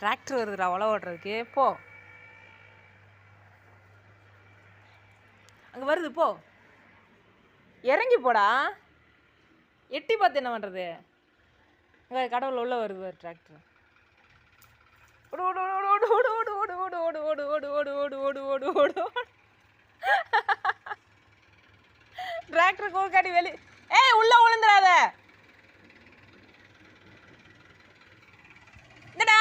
Tractor வருதுடா உழவு ஓட்டுறதுக்கு. போ, அங்கே வருது, போ இறங்கி போடா. எட்டி பார்த்து என்ன பண்ணுறது? அங்கே கடவுள் உள்ள வருது டிராக்டர். ஓடு ஓடு ஓடு ஓடு ஓடு ஓடு ஓடு ஓடு ஓடு ஓடு ஓடு ஓடு ஓடு ஓடு ஓடு ஓடு. டிராக்டர் கோக்காடி வெளி. ஏய், உள்ள விழுந்துடாத. இந்தடா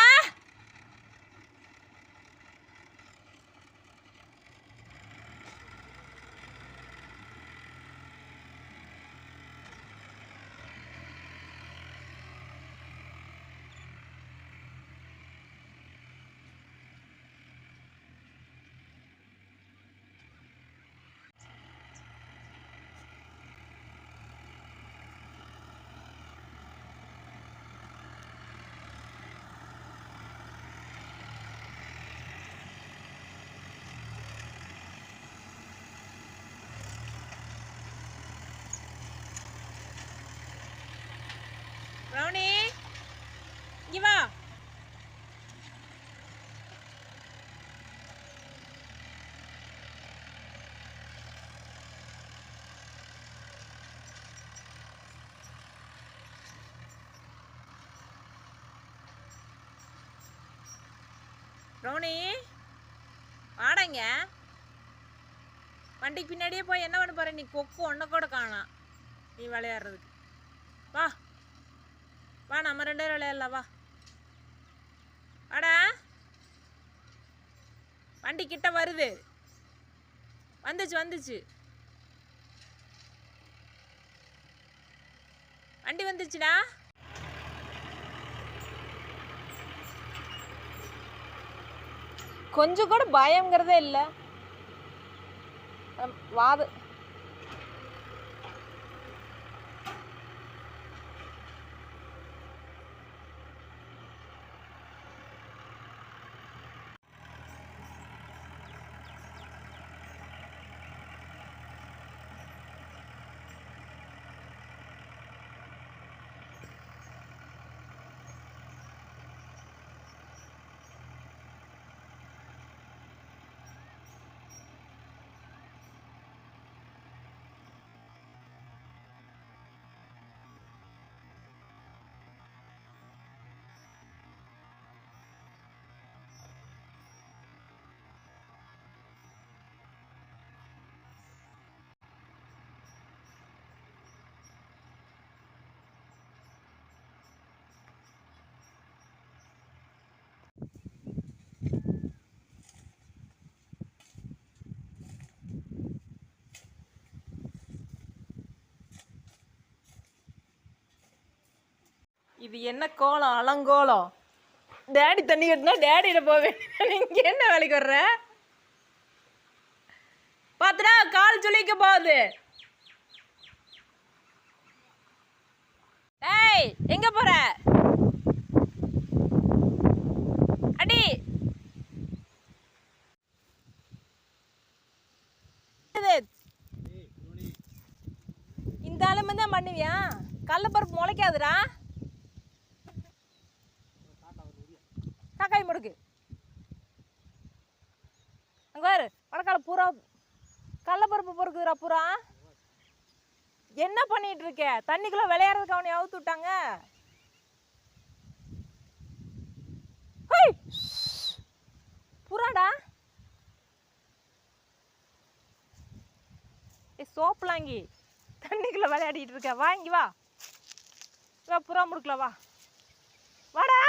ரவுனி, இங்க வா. ரவுனி, வாடங்க. வண்டிக்கு பின்னாடியே போய் என்ன பண்ண போற? நீ கொக்கு ஒன்றை கூட காணாம் நீ விளையாடுறதுக்கு. வா வா, நம்ம 2 பேரும் விளையாடலாம். வா வாடா. வண்டி கிட்ட வருது. வந்துச்சு வந்துச்சு, வண்டி வந்துச்சுடா. கொஞ்சம் கூட பயங்கிறதே இல்லை. வாது இது என்ன கோலம்? அலங்கோலம். டேடி தண்ணி கட்டினா டேடியில போவேன். இங்க என்ன வேலைக்கு வர்ற? பாத்துடா, கால் சொல்லிக்க போகுது. ஏய், எங்க போற? அடி. இந்த ஆளுமே தான் பண்ணுவியா? கடலப்பருப்பு முளைக்காதுடா. காக்காய் முடுக்கு அங்க பாரு. வடக்கால பூரா கடலப்பருப்பு பொறுக்குதுடா பூரா. என்ன பண்ணிட்டு இருக்க? தண்ணிக்குள்ள விளையாடுறதுக்கு அவனை அவுத்து விட்டாங்க. புறாடா. சோப்பலாங்கி தண்ணிக்குள்ள விளையாடிட்டு இருக்க. வாங்கி வா. புறா முடுக்கல. வா வாடா.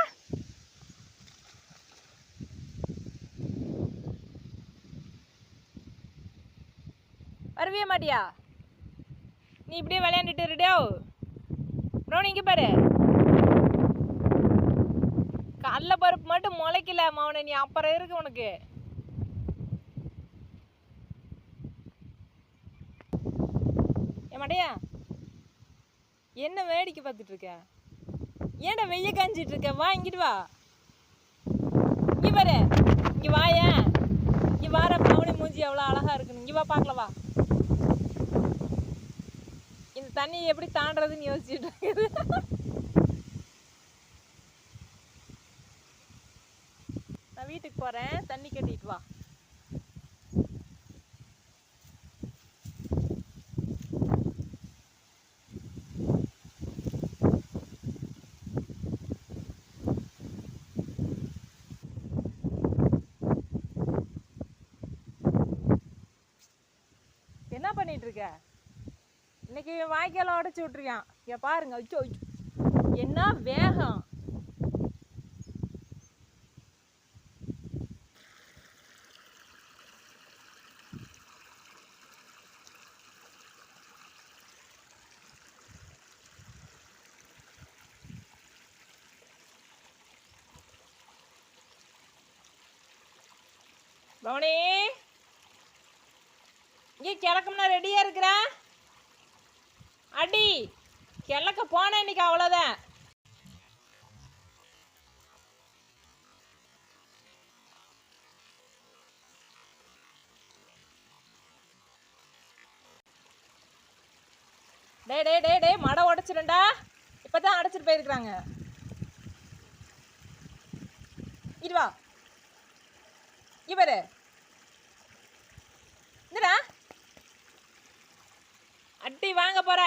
வரவே மாட்டியா? நீ இப்படியே விளையாண்டுட்டு இருடியோ. ப்ரௌனி, இங்க பாரு. கடல பருப்பு மட்டும் முளைக்கல மவனை. நீ அப்புறம் இருக்கு உனக்கு. ஏமாடியா, என்ன வேடிக்கை பார்த்துட்டு இருக்க? ஏன்டா வெய்ய காஞ்சிட்டு இருக்க? வா, இங்கிட்டு வா. இங்க பாரு, இங்க வாயேன். இங்க வார மவனி மூஞ்சி எவ்வளோ அழகா இருக்குன்னு. இங்க வா, பார்க்கல. வா. இந்த தண்ணி எப்படி தாண்டறதுன்னு யோசிச்சுட்டு இருக்குது. வீட்டுக்கு போகிறேன், தண்ணி கட்டிட்டு வா. என்ன பண்ணிட்டு இருக்க? இன்னைக்கு வாய்க்கால உடச்சி விட்டுருக்கான். இங்கே பாருங்க, அச்சோ என்ன வேகம். பவனி, இங்கே கிழக்கம்னா ரெடியா இருக்கிறா? அடி கிழக்க போன இன்னைக்கு அவ்வளோதான். டே டே டே டே மடை உடச்சிருண்டா. இப்போ தான் அடைச்சிட்டு போயிருக்கிறாங்க. இதுவா இவரு இந்தடா அடி வாங்க போற.